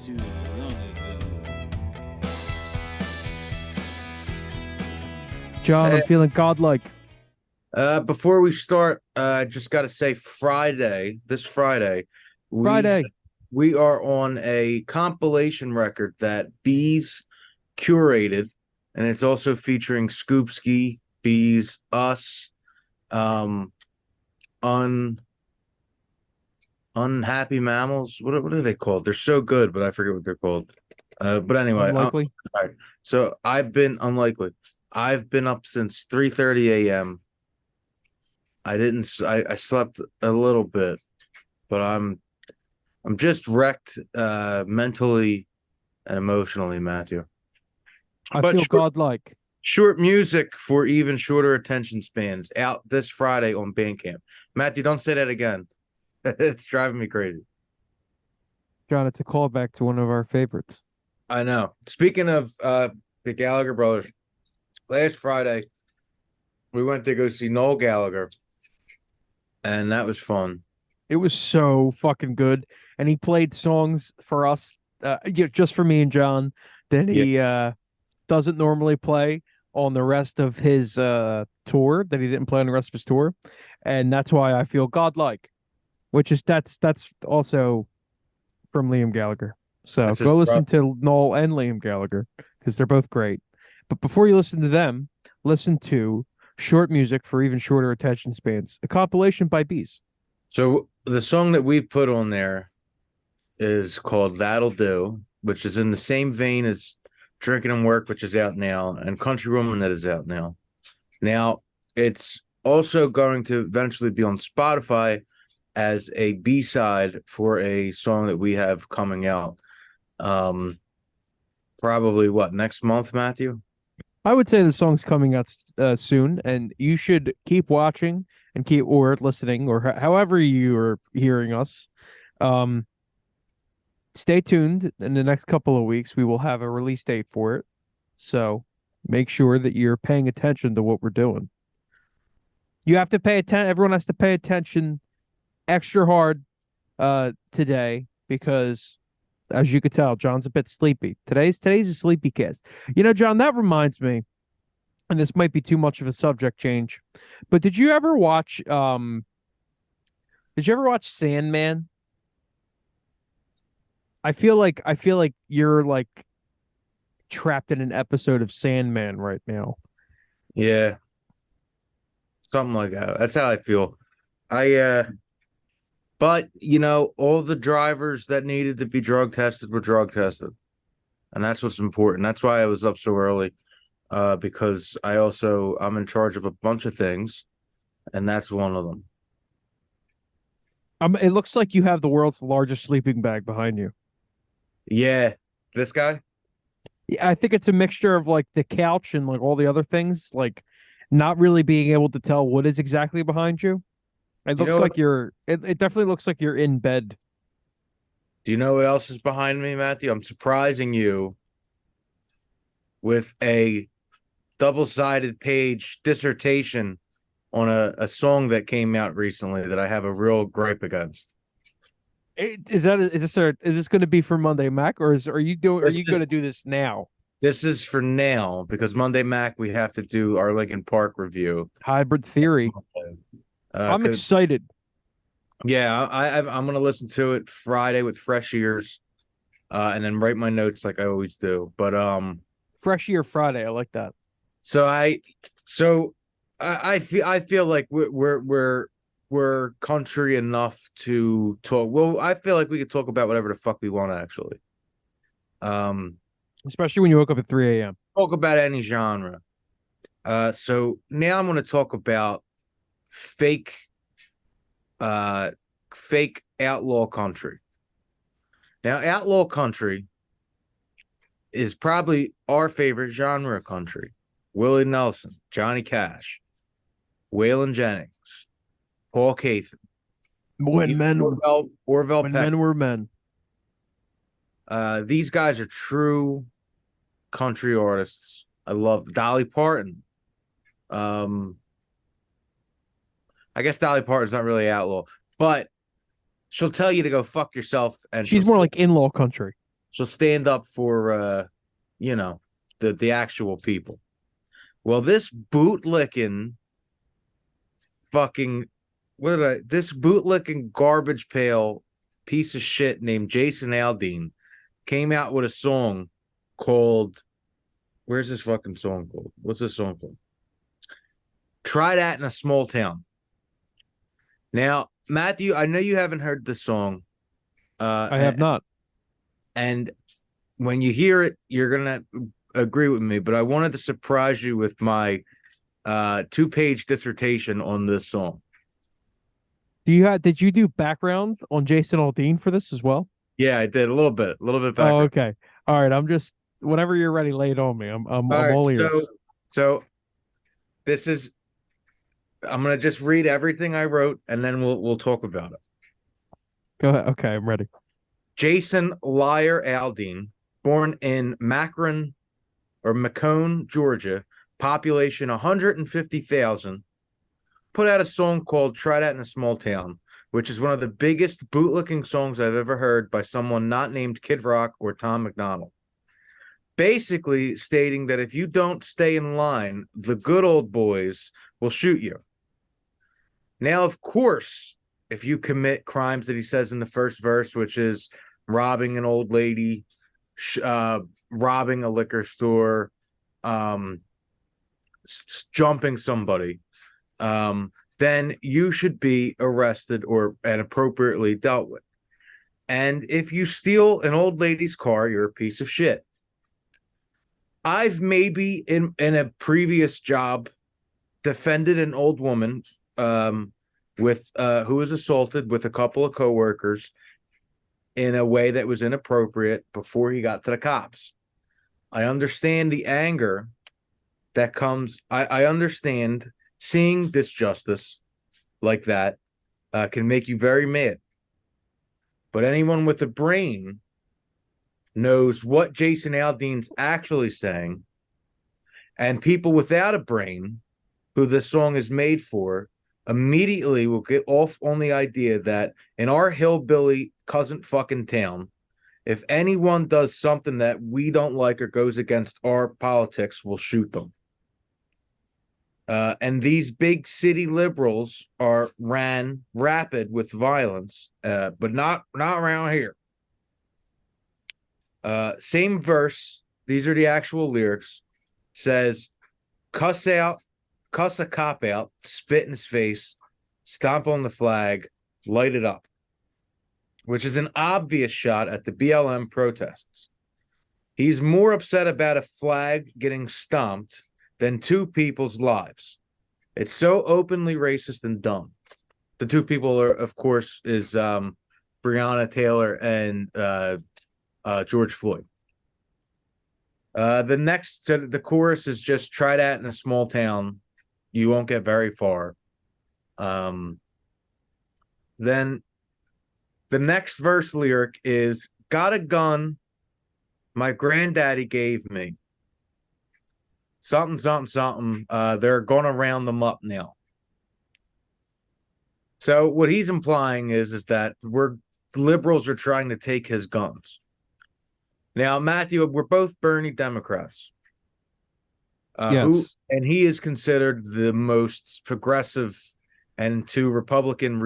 too long ago. John, I'm feeling godlike. Before we start, I just got to say this Friday, Friday. we are on a compilation record that Bees curated, and it's also featuring Scoopski, Bees, us, Unhappy Mammals. What are they called? They're so good, but I forget what they're called. But anyway, Unlikely. all right. So I've been unlikely. I've been up since 3:30 a.m. I slept a little bit, but I'm just wrecked mentally and emotionally, Matthew. I But feel godlike. Short music for even shorter attention spans out this Friday on Bandcamp. Matthew, don't say that again. It's driving me crazy. John, it's a callback to one of our favorites. I know. Speaking of the Gallagher brothers, last Friday we went to go see Noel Gallagher, and that was fun. It was so fucking good. And he played songs for us, just for me and John, that he doesn't normally play on the rest of his tour, that he didn't play on the rest of his tour. And that's why I feel godlike, which is that's also from Liam Gallagher. So That's go his listen to Noel and Liam Gallagher because they're both great. But before you listen to them, listen to Short Music for Even Shorter Attention Spans, a compilation by Bees. So the song that we put on there is called That'll Do, which is in the same vein as Drinkin In Work, which is out now, and Country Woman that is out now. Now, it's also going to eventually be on Spotify as a B-side for a song that we have coming out. Probably next month, Matthew? I would say the song's coming out soon, and you should keep watching and keep or listening or however you are hearing us. Stay tuned. In the next couple of weeks, we will have a release date for it. So make sure that you're paying attention to what we're doing. You have to pay attention. Everyone has to pay attention extra hard today because, as you could tell, John's a bit sleepy. Today's a sleepy cast. You know, John, that reminds me, and this might be too much of a subject change, but did you ever watch Sandman? I feel like you're like trapped in an episode of Sandman right now. Yeah. Something like that. That's how I feel. But all the drivers that needed to be drug tested were drug tested. And that's what's important. That's why I was up so early. Because I'm in charge of a bunch of things, and that's one of them. It looks like you have the world's largest sleeping bag behind you. Yeah. This guy? Yeah, I think it's a mixture of like the couch and like all the other things, like not really being able to tell what is exactly behind you. It looks like it definitely looks like you're in bed. Do you know what else is behind me, Matthew? I'm surprising you with a double-sided page dissertation on a song that came out recently that I have a real gripe against. Is this going to be for Monday Mack, or are you going to do this now? This is for now because Monday Mack we have to do our Linkin Park review. Hybrid Theory. I'm excited. Yeah, I'm going to listen to it Friday with fresh ears, and then write my notes like I always do. But Fresh Ear Friday, I like that. So I feel like we're country enough to talk. Well, I feel like we could talk about whatever the fuck we want, actually. Especially when you woke up at 3 a.m. Talk about any genre. So now I'm going to talk about fake outlaw country. Now, outlaw country is probably our favorite genre of country. Willie Nelson, Johnny Cash, Waylon Jennings, Paul Caton. When men were men. These guys are true country artists. I love Dolly Parton. I guess Dolly Parton's not really outlaw, but she'll tell you to go fuck yourself. And she's more like in-law country. She'll stand up for you know, the actual people. Well, this bootlicking fucking this bootlicking garbage pail piece of shit named Jason Aldean came out with a song called where's this fucking song called? What's this song called? Try That in a Small Town. Now, Matthew, I know you haven't heard this song. I have not. And when you hear it, you're gonna agree with me, but I wanted to surprise you with my 2-page dissertation on this song. Did you do background on Jason Aldean for this as well? Yeah, I did a little bit Oh, background. okay. All right. I'm just whenever you're ready, lay it on me. I'm all ears. So this is I'm gonna just read everything I wrote and then we'll talk about it. Go ahead. Okay, I'm ready. Jason Liar Aldean, born in Macon, Georgia, population 150,000, put out a song called Try That in a Small Town, which is one of the biggest bootlicking songs I've ever heard by someone not named Kid Rock or Tom McDonald. Basically stating that if you don't stay in line, the good old boys will shoot you. Now, of course, if you commit crimes that he says in the first verse, which is robbing an old lady, robbing a liquor store, jumping somebody, then you should be arrested and appropriately dealt with. And if you steal an old lady's car, you're a piece of shit. I've maybe in a previous job defended an old woman with who was assaulted with a couple of coworkers in a way that was inappropriate before he got to the cops. I understand the anger that comes. I understand seeing this justice like that can make you very mad. But anyone with a brain knows what Jason Aldean's actually saying, and people without a brain who this song is made for immediately will get off on the idea that in our hillbilly cousin fucking town, if anyone does something that we don't like or goes against our politics, we'll shoot them. And these big city liberals ran rapid with violence, but not around here. Same verse. These are the actual lyrics. Says, cuss a cop out, spit in his face, stomp on the flag, light it up, which is an obvious shot at the BLM protests. He's more upset about a flag getting stomped than 2 people's lives. It's so openly racist and dumb. The 2 people are, of course, is Breonna Taylor and George Floyd. The chorus is just try that in a small town. You won't get very far. Then the next verse lyric is got a gun my granddaddy gave me. Something, something, something. They're going to round them up now. So what he's implying is that liberals are trying to take his guns. Now, Matthew, we're both Bernie Democrats. Yes. And he is considered the most progressive, and to Republican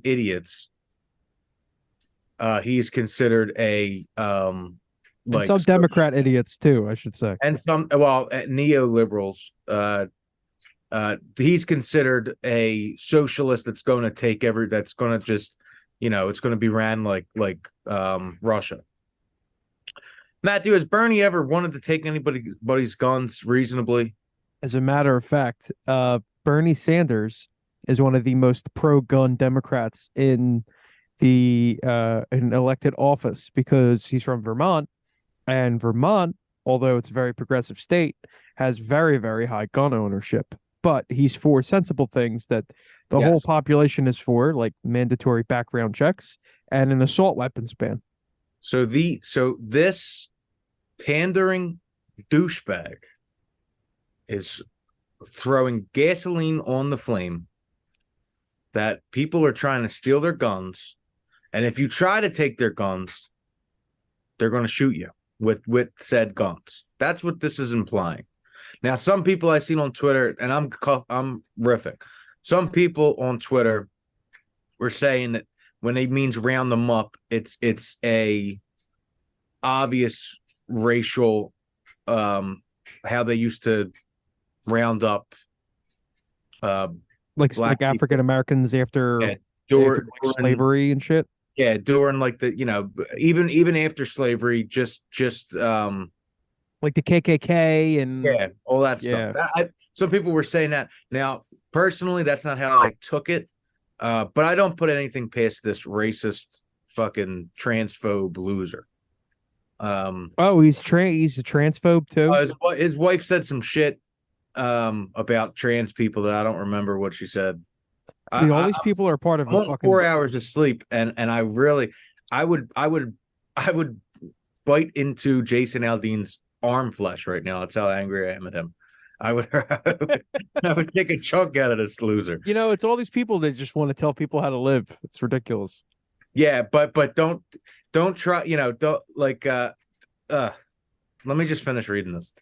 idiots, he's considered a and some Democrat idiots too, I should say, and some neoliberals. He's considered a socialist that's going to take that's going to just, it's going to be ran like Russia. Matthew, has Bernie ever wanted to take anybody's guns reasonably? As a matter of fact, Bernie Sanders is one of the most pro-gun Democrats in an elected office because he's from Vermont, and Vermont, although it's a very progressive state, has very, very high gun ownership. But he's for sensible things that the whole population is for, like mandatory background checks and an assault weapons ban. So this pandering douchebag is throwing gasoline on the flame that people are trying to steal their guns. And if you try to take their guns, they're going to shoot you with said guns. That's what this is implying. Now, some people I've seen on Twitter, and I'm riffing. Some people on Twitter were saying that when it means round them up, it's a obvious racial, how they used to round up like African Americans after, yeah, after during slavery and shit. Yeah, during like the even after slavery, just like the KKK and yeah, all that stuff. Some people were saying that. Now, personally, that's not how I took it. But I don't put anything past this racist fucking transphobe loser. he's a transphobe too. His wife said some shit about trans people that I don't remember what she said. All these people are part of I'm on 4 hours of sleep, and I would bite into Jason Aldean's arm flesh right now. That's how angry I am at him. I would take a chunk out of this loser. It's all these people that just want to tell people how to live. It's ridiculous. Yeah, but don't try, don't like let me just finish reading this.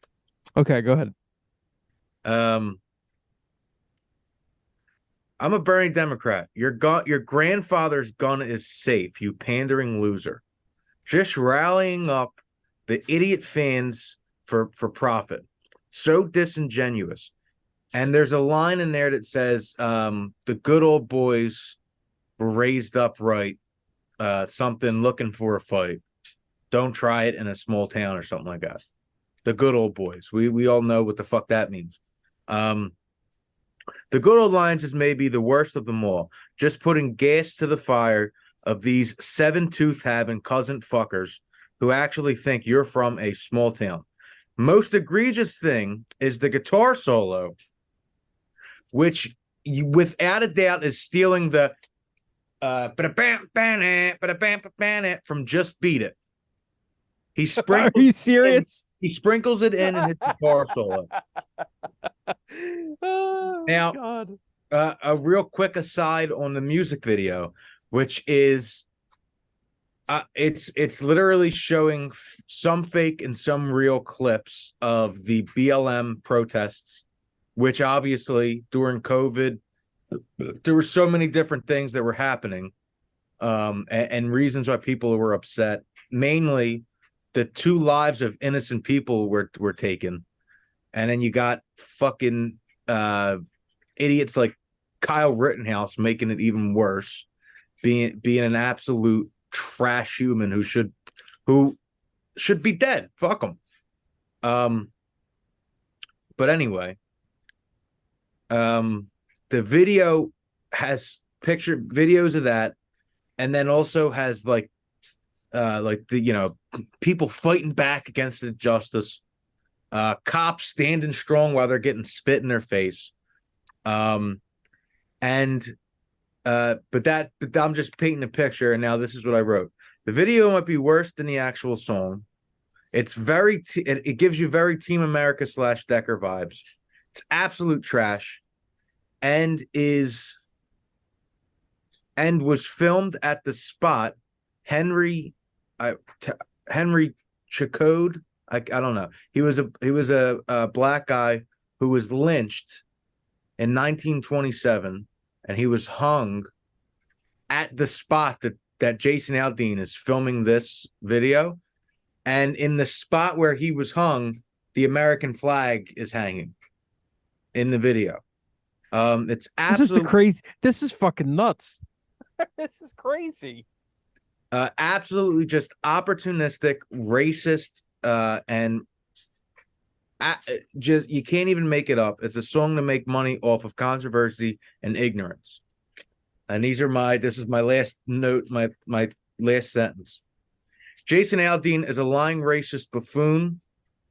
Okay, go ahead. I'm a burning Democrat. Your grandfather's gun is safe, you pandering loser. Just rallying up the idiot fans for profit. So disingenuous. And there's a line in there that says, the good old boys were raised upright, something looking for a fight. Don't try it in a small town or something like that. The good old boys. We all know what the fuck that means. The good old lines is maybe the worst of them all. Just putting gas to the fire of these 7-tooth having cousin fuckers who actually think you're from a small town. Most egregious thing is the guitar solo, which without a doubt is stealing the from Just Beat It. He sprinkles. Are you serious? He sprinkles it in and hits the guitar solo. Oh, now, God. A real quick aside on the music video, which is, it's literally showing some fake and some real clips of the BLM protests, which obviously during COVID, there were so many different things that were happening, and reasons why people were upset. Mainly, the 2 lives of innocent people were taken. And then you got fucking idiots like Kyle Rittenhouse making it even worse, being an absolute trash human who should be dead. Fuck him. But anyway, the video has videos of that, and then also has like the people fighting back against injustice. Cops standing strong while they're getting spit in their face. But I'm just painting a picture, and now this is what I wrote. The video might be worse than the actual song. It's it gives you very Team America / Decker vibes. It's absolute trash, and was filmed at the spot Henry Chacode. I don't know. He was a black guy who was lynched in 1927, and he was hung at the spot that Jason Aldean is filming this video. And in the spot where he was hung, the American flag is hanging in the video. It's absolutely This is fucking nuts. This is crazy. Absolutely just opportunistic, racist. And just you can't even make it up. It's a song to make money off of controversy and ignorance. And this is my last note, my last sentence. Jason Aldean is a lying racist buffoon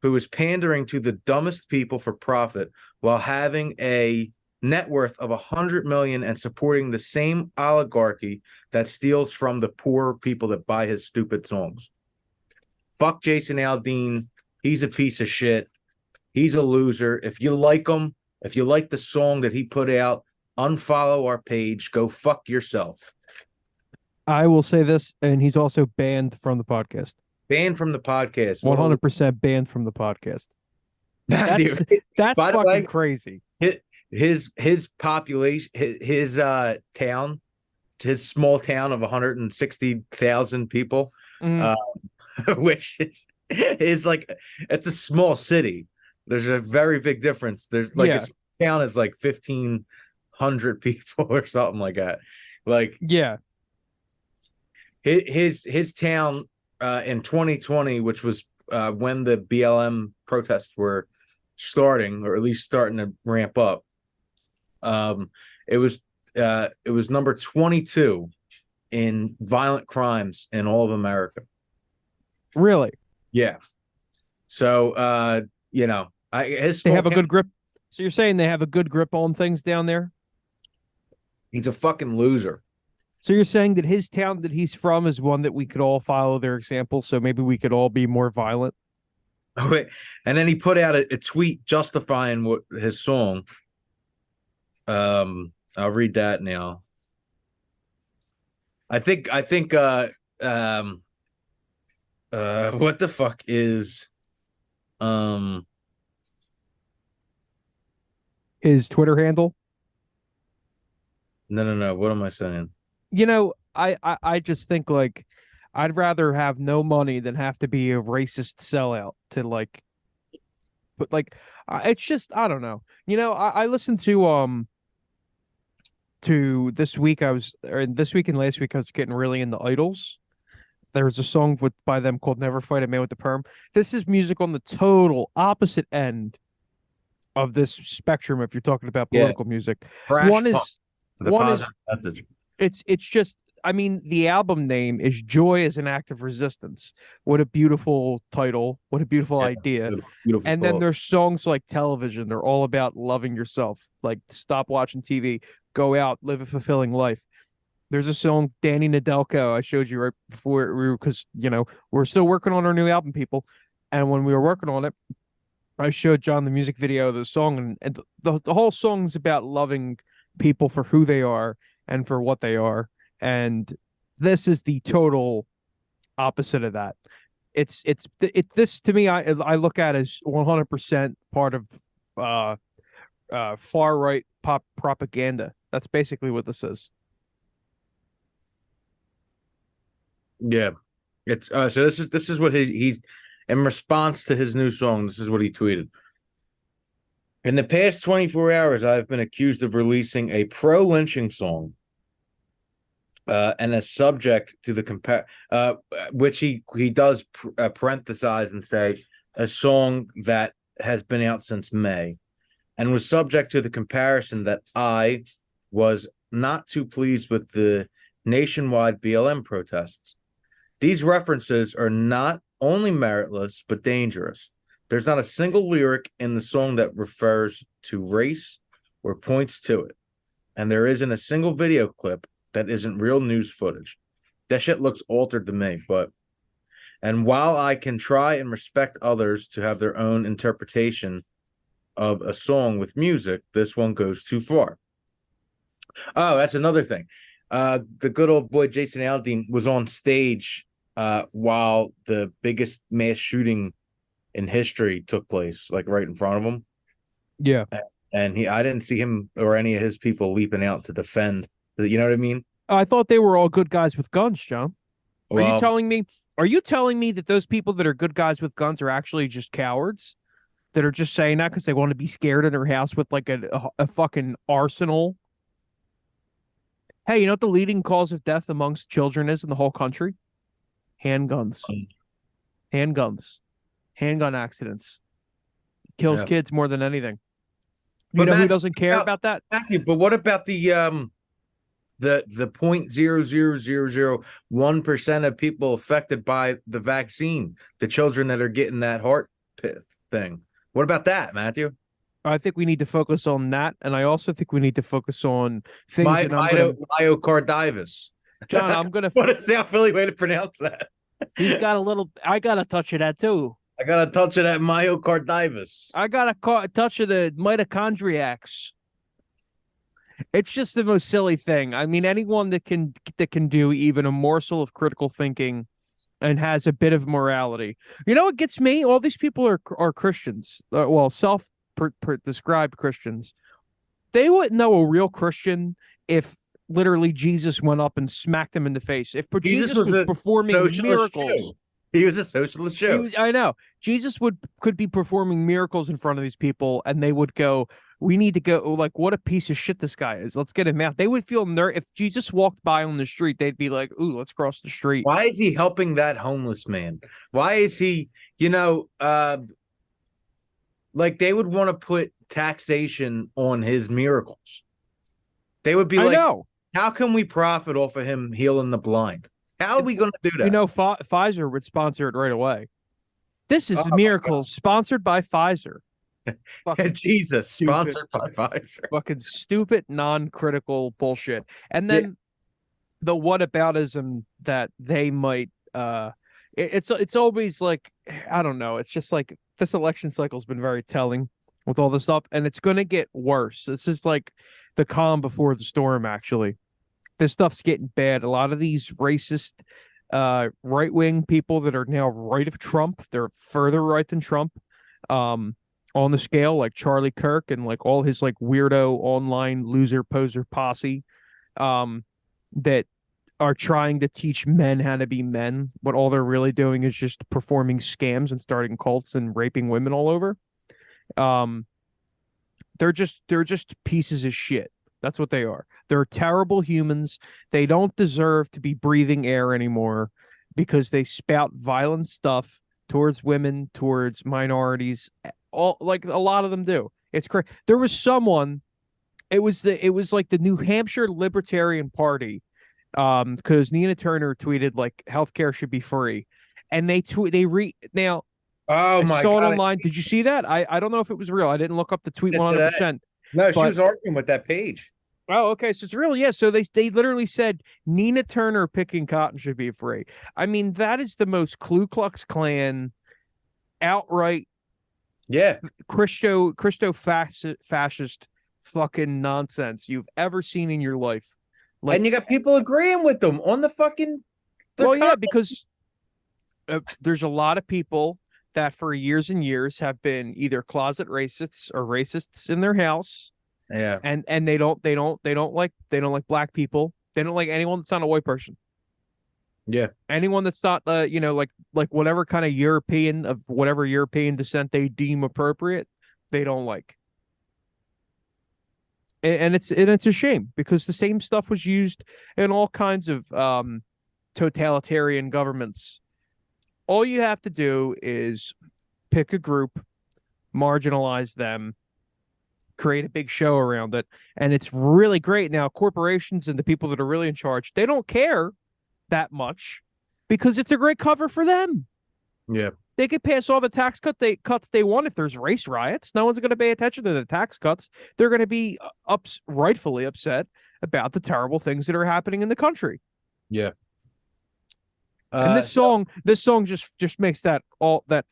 who is pandering to the dumbest people for profit while having a net worth of 100 million and supporting the same oligarchy that steals from the poor people that buy his stupid songs. Fuck Jason Aldean. He's a piece of shit. He's a loser. If you like him, if you like the song that he put out, unfollow our page. Go fuck yourself. I will say this, and he's also banned from the podcast. Banned from the podcast. 100% banned from the podcast. Matthew, That's by the fucking way, crazy. his population, his town, his small town of 160,000 people, Mm, which is like, it's a small city. There's a very big difference. There's like yeah, a small town is like 1,500 people or something like that. Like yeah. his town in 2020, which was when the BLM protests were starting, or at least starting to ramp up. It was number 22 in violent crimes in all of America. Really? Yeah. So his They small have a town, good grip. So you're saying they have a good grip on things down there? he's a fucking loser. So you're saying that his town that he's from is one that we could all follow their example, so maybe we could all be more violent? Oh, wait. And then he put out a tweet justifying what his song. I'll read that now. I think what the fuck is His Twitter handle? no, what am I saying? I just think like I'd rather have no money than have to be a racist sellout to like, but like it's just I don't know. I listened to this week this week and last week I was getting really into idols. There was a song by them called "Never Fight a Man with the Perm." This is music on the total opposite end of this spectrum. If you're talking about political music, Crash one pump, is the one is positive message. it's just I mean the album name is "Joy as an Act of Resistance." What a beautiful title! What a beautiful idea! Beautiful And then there's songs like Television. They're all about loving yourself. Like stop watching TV, go out, live a fulfilling life. There's a song, Danny Nadelko, I showed you right before because we're still working on our new album, people. And when we were working on it, I showed John the music video of the song, and the whole song's about loving people for who they are and for what they are. And this is the total opposite of that. This to me, I look at as 100% part of far right pop propaganda. That's basically what this is. Yeah. It's so this is what he's in response to his new song. This is what he tweeted. In the past 24 hours, I've been accused of releasing a pro-lynching song, and as subject to the which he does parenthesize and say a song that has been out since May, and was subject to the comparison that I was not too pleased with the nationwide BLM protests. These references are not only meritless, but dangerous. There's not a single lyric in the song that refers to race or points to it. And there isn't a single video clip that isn't real news footage. That shit looks altered to me, and while I can try and respect others to have their own interpretation of a song with music, this one goes too far. Oh, that's another thing. The good old boy Jason Aldean was on stage while the biggest mass shooting in history took place, like right in front of him. Yeah. And I didn't see him or any of his people leaping out to defend. You know what I mean? I thought they were all good guys with guns, John. Are Well, you telling me that those people that are good guys with guns are actually just cowards that are just saying that because they want to be scared in their house with like a fucking arsenal? Hey, you know what the leading cause of death amongst children is in the whole country? Handguns. Handgun accidents. Kills kids more than anything. You know who doesn't care about that? Matthew, but what about the 0.00001% of people affected by the vaccine, the children that are getting that heart thing? What about that, Matthew? I think we need to focus on that, and I also think we need to focus on things myocarditis. John, I'm gonna. What a South Philly way to pronounce that. He's got a little. I got a touch of that too. I got a touch of that myocarditis. I got a touch of the mitochondriacs. It's just the most silly thing. I mean, anyone that can do even a morsel of critical thinking and has a bit of morality. You know what gets me? All these people are Christians. Well, described Christians. They wouldn't know a real Christian if literally Jesus went up and smacked them in the face. If Jesus was performing miracles. Jew. He was a socialist Jew. I know. Jesus could be performing miracles in front of these people, and they would go, we need to go, like, what a piece of shit this guy is. Let's get him out. They would feel if Jesus walked by on the street, they'd be like, ooh, let's cross the street. Why is he helping that homeless man? Why is he, like they would want to put taxation on his miracles. They would be like, how can we profit off of him healing the blind? How are we going to do that? Pfizer would sponsor it right away. This is Miracles, sponsored by Pfizer. Jesus, sponsored by Pfizer. Fucking stupid, non-critical bullshit. And then the whataboutism that they might it's always like, I don't know, it's just like this election cycle's been very telling with all this stuff, and it's gonna get worse. This is like the calm before the storm, actually. This stuff's getting bad. A lot of these racist right-wing people that are now right of Trump, they're further right than Trump on the scale, like Charlie Kirk and like all his like weirdo online loser poser posse that are trying to teach men how to be men, but all they're really doing is just performing scams and starting cults and raping women all over. They're just pieces of shit. That's what they are. They're terrible humans. They don't deserve to be breathing air anymore because they spout violent stuff towards women, towards minorities. All like a lot of them do. It's crazy. There was someone. It was like the New Hampshire Libertarian Party, because Nina Turner tweeted like healthcare should be free, and now. Oh my I saw God. it online. Did you see that? I don't know if it was real. I didn't look up the tweet 100%. No, she was arguing with that page. Oh, okay. So it's real. Yeah. So they literally said Nina Turner picking cotton should be free. I mean, that is the most Ku Klux Klan outright Christo fascist fucking nonsense you've ever seen in your life. Like, and you got people agreeing with them on the fucking because there's a lot of people that for years and years have been either closet racists or racists in their house. Yeah. And they don't like black people. They don't like anyone that's not a white person. Yeah. Anyone that's not like whatever kind of European of whatever European descent they deem appropriate, they don't like. And it's a shame because the same stuff was used in all kinds of totalitarian governments. All you have to do is pick a group, marginalize them, create a big show around it, and it's really great. Now, corporations and the people that are really in charge, they don't care that much because it's a great cover for them. Yeah. They could pass all the tax cuts they want if there's race riots. No one's going to pay attention to the tax cuts. They're going to be rightfully upset about the terrible things that are happening in the country. Yeah. And this song just makes that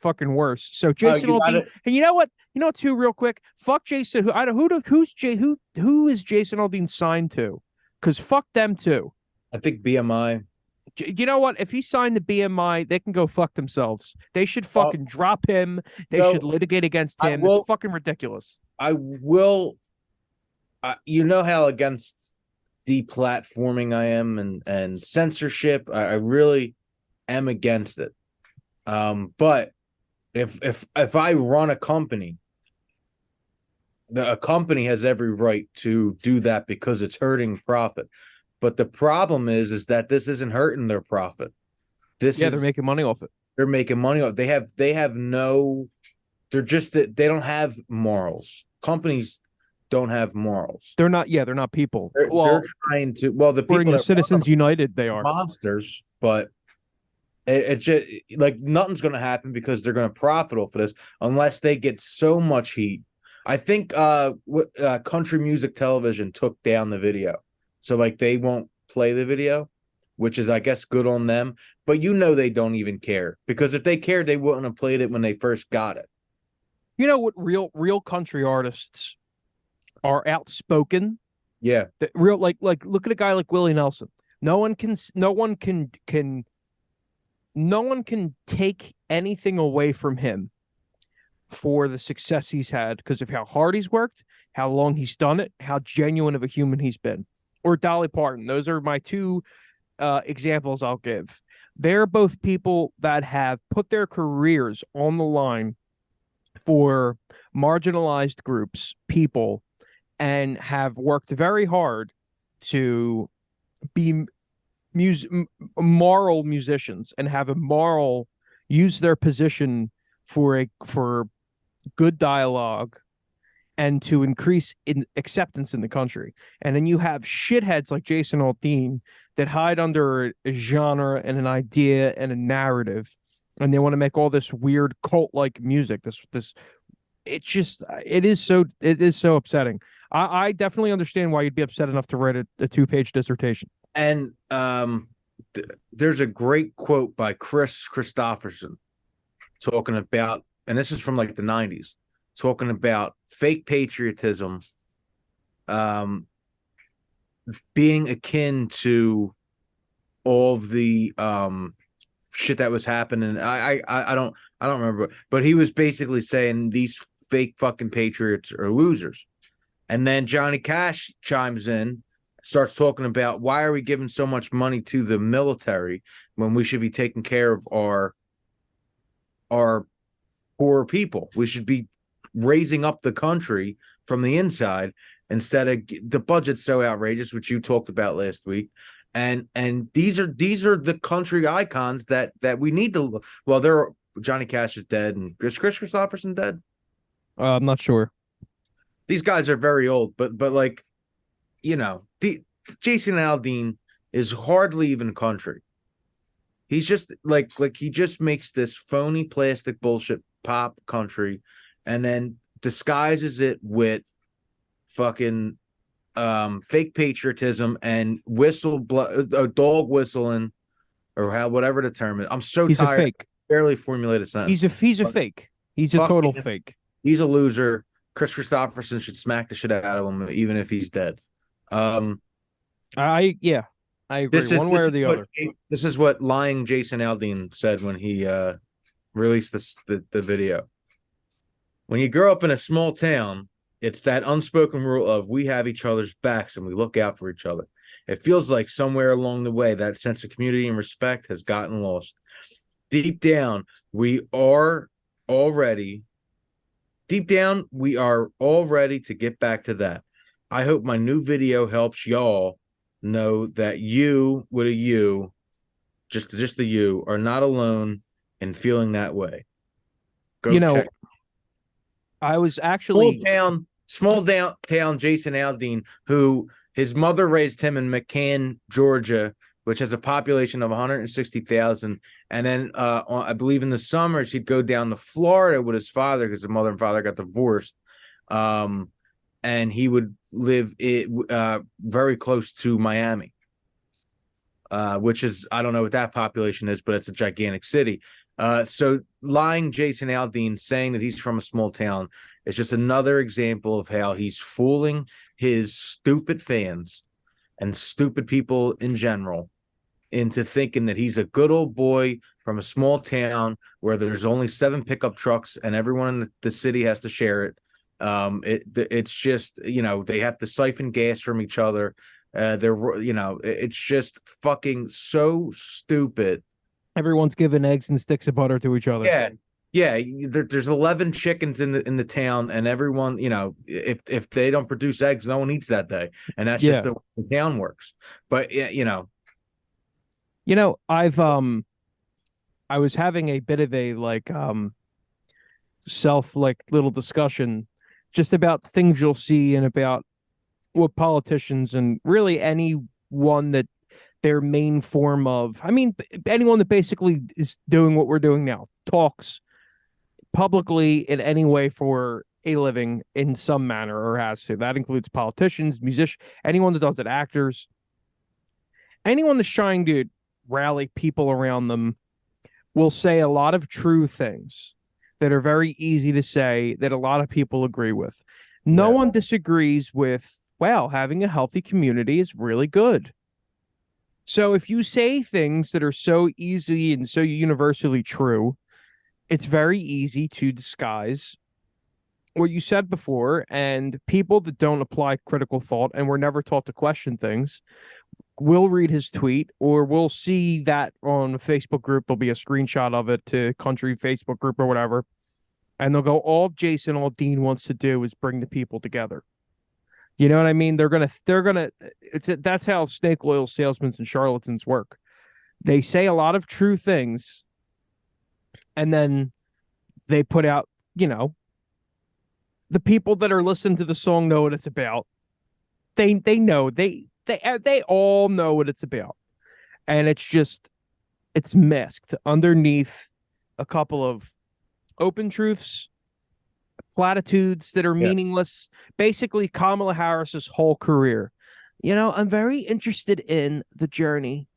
fucking worse. So Jason Aldean, and you know what? You know what? Too real quick. Fuck Jason. Who is Jason Aldean signed to? Because fuck them too. I think BMI. You know what? If he signed the BMI, they can go fuck themselves. They should fucking drop him. They should litigate against him. It's fucking ridiculous. I will. You know how against deplatforming I am and censorship. I really am against it. But if I run a company, a company has every right to do that because it's hurting profit. But the problem is that this isn't hurting their profit. They're making money off it. They're making money off. They have no. They're just that they don't have morals. Companies don't have morals. They're not people. They're trying to. Well, the people that Citizens United, they are monsters, but it's just like nothing's going to happen because they're going to profit off of this unless they get so much heat. I think Country Music Television took down the video. So, like, they won't play the video, which is, I guess, good on them. But they don't even care. Because if they cared, they wouldn't have played it when they first got it. You know what? Real country artists are outspoken. Yeah. Like look at a guy like Willie Nelson. No one can no one can take anything away from him for the success he's had because of how hard he's worked, how long he's done it, how genuine of a human he's been. Or Dolly Parton. Those are my two examples I'll give. They're both people that have put their careers on the line for marginalized groups, people, and have worked very hard to be moral musicians and have a moral use their position for good dialogue and to increase in acceptance in the country. And then you have shitheads like Jason Aldean that hide under a genre and an idea and a narrative, and they want to make all this weird cult-like music. It is so upsetting. I definitely understand why you'd be upset enough to write a 2-page dissertation. And there's a great quote by Chris Christopherson talking about, and this is from like the 90s, talking about fake patriotism being akin to all of the shit that was happening. I don't remember, but he was basically saying these fake fucking patriots are losers. And then Johnny Cash chimes in, starts talking about why are we giving so much money to the military when we should be taking care of our poor people. We should be raising up the country from the inside instead of the budget's so outrageous, which you talked about last week. And these are the country icons that we need to. Well, Johnny Cash is dead, and is Chris Christopherson dead? I'm not sure. These guys are very old, but like, you know, the Jason Aldean is hardly even country. He's just like he just makes this phony plastic bullshit pop country, and then disguises it with fucking fake patriotism and dog whistling, or whatever the term is. I'm so He's tired. A fake. Barely formulated sentence. He's a fake. He's a total fake. He's a loser. Chris Christopherson should smack the shit out of him, even if he's dead. I agree. One way or the other. This is what lying Jason Aldean said when he released the video. When you grow up in a small town, it's that unspoken rule of we have each other's backs and we look out for each other. It feels like somewhere along the way that sense of community and respect has gotten lost. Deep down, we are all ready to get back to that. I hope my new video helps y'all know that you, with a you, just the you, are not alone in feeling that way. Go check. I was actually small town Jason Aldean, who his mother raised him in McCann, Georgia, which has a population of 160,000. And then I believe in the summers he'd go down to Florida with his father because the mother and father got divorced. And he would live very close to Miami, which is, I don't know what that population is, but it's a gigantic city. So lying Jason Aldean, saying that he's from a small town, is just another example of how he's fooling his stupid fans and stupid people in general into thinking that he's a good old boy from a small town where there's only 7 pickup trucks and everyone in the city has to share it. It's just, they have to siphon gas from each other. It's just fucking so stupid. Everyone's giving eggs and sticks of butter to each other. Yeah. There's 11 chickens in the town, and everyone, if they don't produce eggs, no one eats that day, and that's just the way the town works. But I was having a bit of a little discussion just about things you'll see and about what politicians and really anyone that their main form of, anyone that basically is doing what we're doing now, talks publicly in any way for a living in some manner or has to. That includes politicians, musicians, anyone that does it, actors, anyone that's trying to rally people around them will say a lot of true things that are very easy to say that a lot of people agree with. No one disagrees with, having a healthy community is really good. So if you say things that are so easy and so universally true, it's very easy to disguise what you said before. And people that don't apply critical thought and were never taught to question things will read his tweet, or we'll see that on a Facebook group. There'll be a screenshot of it to country Facebook group or whatever. And they'll go, all Jason Aldean wants to do is bring the people together. You know what I mean? That's how snake oil salesmen and charlatans work. They say a lot of true things, and then they put out, the people that are listening to the song know what it's about. They know, they all know what it's about. And it's masked underneath a couple of open truths, platitudes that are meaningless. Basically, Kamala Harris's whole career. I'm very interested in the journey,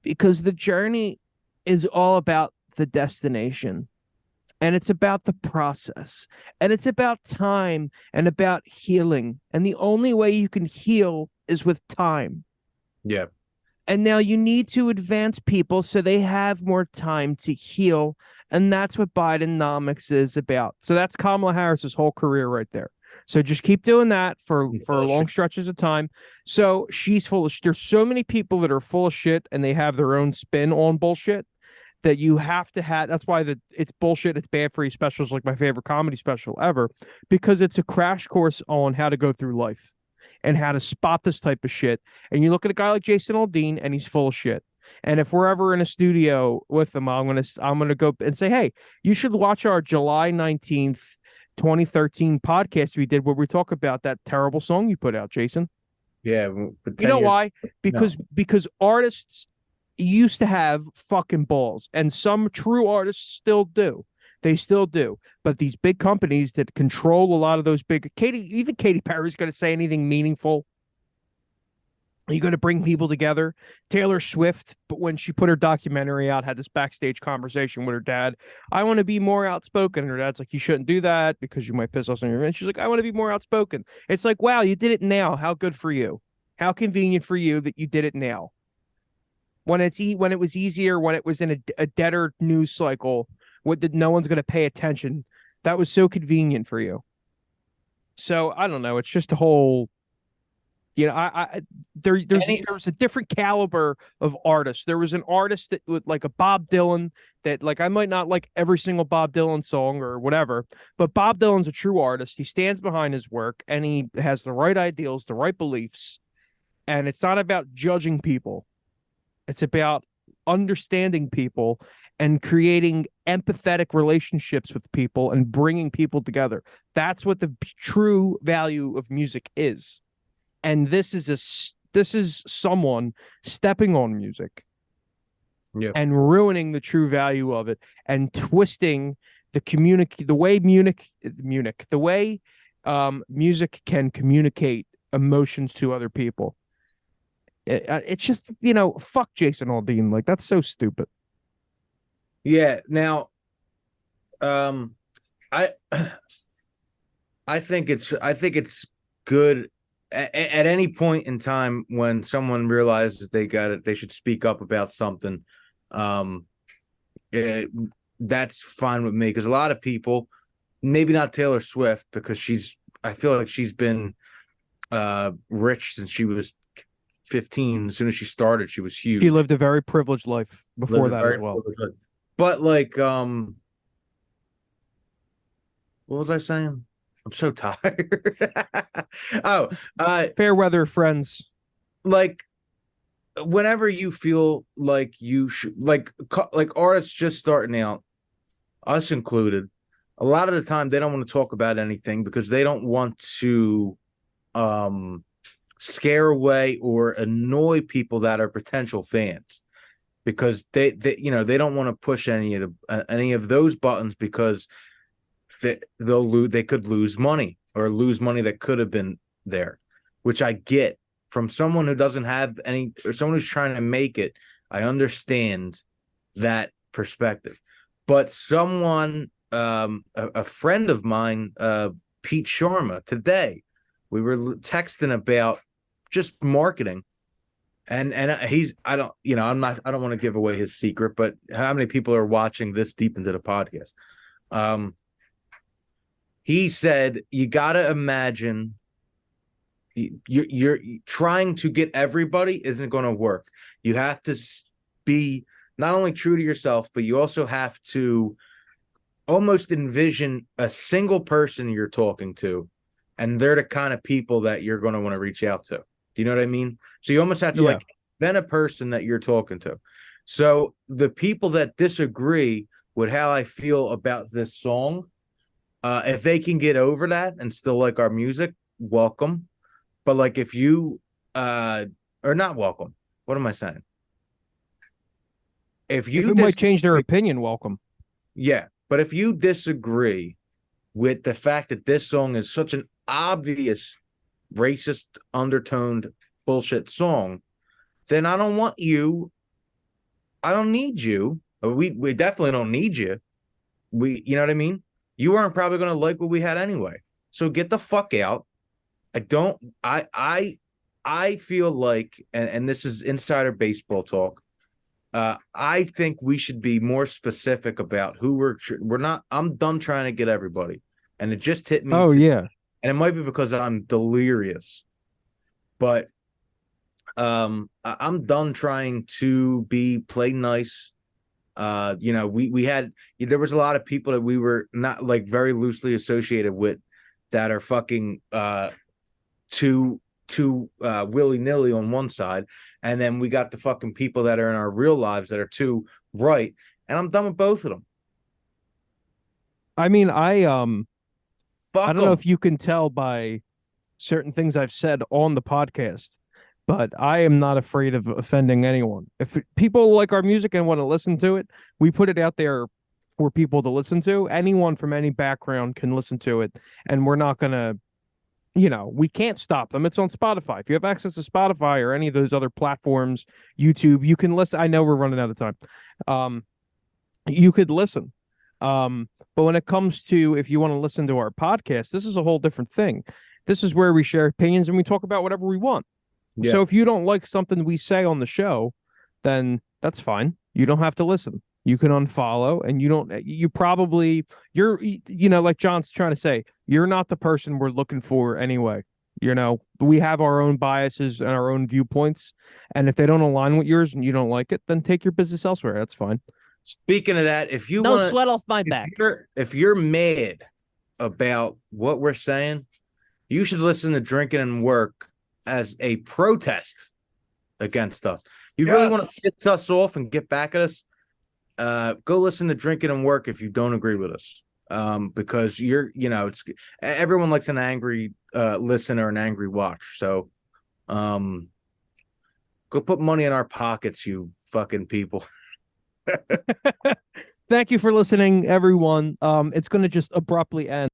because the journey is all about the destination, and it's about the process, and it's about time and about healing. And the only way you can heal is with time. Yeah. And now you need to advance people so they have more time to heal. And that's what Bidenomics is about. So that's Kamala Harris's whole career right there. So just keep doing that for long stretches of time. So she's full of, there's so many people that are full of shit, and they have their own spin on bullshit, that you have to have. That's why it's bullshit. It's bad for you specials, like my favorite comedy special ever, because it's a crash course on how to go through life and how to spot this type of shit. And you look at a guy like Jason Aldean, and he's full of shit. And if we're ever in a studio with him, I'm gonna go and say, hey, you should watch our July 19th, 2013 podcast we did, where we talk about that terrible song you put out, Jason. Yeah. You know why? Because artists used to have fucking balls, and some true artists still do. They still do. But these big companies that control a lot of those big, even Katy Perry's going to say anything meaningful. Are you going to bring people together? Taylor Swift, but when she put her documentary out, had this backstage conversation with her dad. I want to be more outspoken. And her dad's like, you shouldn't do that because you might piss off on your friends. She's like, I want to be more outspoken. It's like, wow, you did it now. How good for you. How convenient for you that you did it now. When it was easier, when it was in a deader news cycle, no one's going to pay attention. That was so convenient for you. So I don't know. It's just a whole, there was a different caliber of artists. There was an artist that would, like a Bob Dylan, that, like, I might not like every single Bob Dylan song or whatever, but Bob Dylan's a true artist. He stands behind his work, and he has the right ideals, the right beliefs. And it's not about judging people. It's about understanding people and creating empathetic relationships with people and bringing people together. That's what the true value of music is. And this is someone stepping on music and ruining the true value of it, and twisting the way music can communicate emotions to other people. It's just, fuck Jason Aldean. Like, that's so stupid. Yeah. Now, I think it's good at any point in time when someone realizes they should speak up about something. That's fine with me, because a lot of people, maybe not Taylor Swift, because I feel like she's been rich since she was 15. As soon as she started, she was huge. She lived a very privileged life before that as well. But like, what was I saying? I'm so tired. Fair weather friends. Like, whenever you feel like you should, like artists just starting out, us included, a lot of the time they don't want to talk about anything because they don't want to scare away or annoy people that are potential fans, because they don't want to push any of those buttons, because they could lose money, or lose money that could have been there, which I get from someone who doesn't have any, or someone who's trying to make it. I understand that perspective, but someone, a friend of mine, Pete Sharma, today we were texting about just marketing, And he's I don't I don't want to give away his secret, but how many people are watching this deep into the podcast? He said you got to imagine you're trying to get everybody isn't going to work. You have to be not only true to yourself, but you also have to almost envision a single person you're talking to, and they're the kind of people that you're going to want to reach out to. Do you know what I mean? So you almost have to like invent a person that you're talking to. So the people that disagree with how I feel about this song, if they can get over that and still like our music, welcome. But like if you or not welcome, what am I saying? If you might change their opinion, welcome. Yeah, but if you disagree with the fact that this song is such an obvious racist undertoned bullshit song, then I don't want you. I don't need you. We definitely don't need you. You know what I mean? You aren't probably going to like what we had anyway. So get the fuck out. I feel like, and this is insider baseball talk. I think we should be more specific about who we're not. I'm done trying to get everybody, and it just hit me. Yeah, and it might be because I'm delirious, but I'm done trying to play nice. We had there was a lot of people that we were not like very loosely associated with that are fucking too willy-nilly on one side, and then we got the fucking people that are in our real lives that are too right, and I'm done with both of them. I mean, I don't know if you can tell by certain things I've said on the podcast, but I am not afraid of offending anyone. If people like our music and want to listen to it, we put it out there for people to listen to. Anyone from any background can listen to it, and we're not gonna we can't stop them. It's on Spotify. If you have access to Spotify or any of those other platforms, YouTube, you can listen. I know we're running out of time. You could listen. But when it comes to if you want to listen to our podcast, this is a whole different thing. This is where we share opinions and we talk about whatever we want. Yeah. So if you don't like something we say on the show, then that's fine. You don't have to listen. You can unfollow, and you're like John's trying to say, you're not the person we're looking for anyway. We have our own biases and our own viewpoints. And if they don't align with yours and you don't like it, then take your business elsewhere. That's fine. Speaking of that, if you no sweat off my back. If you're mad about what we're saying, you should listen to Drinkin In Work as a protest against us. You really want to piss us off and get back at us? Go listen to Drinkin In Work if you don't agree with us. Because it's everyone likes an angry listener, an angry watch. So go put money in our pockets, you fucking people. Thank you for listening, everyone. It's going to just abruptly end.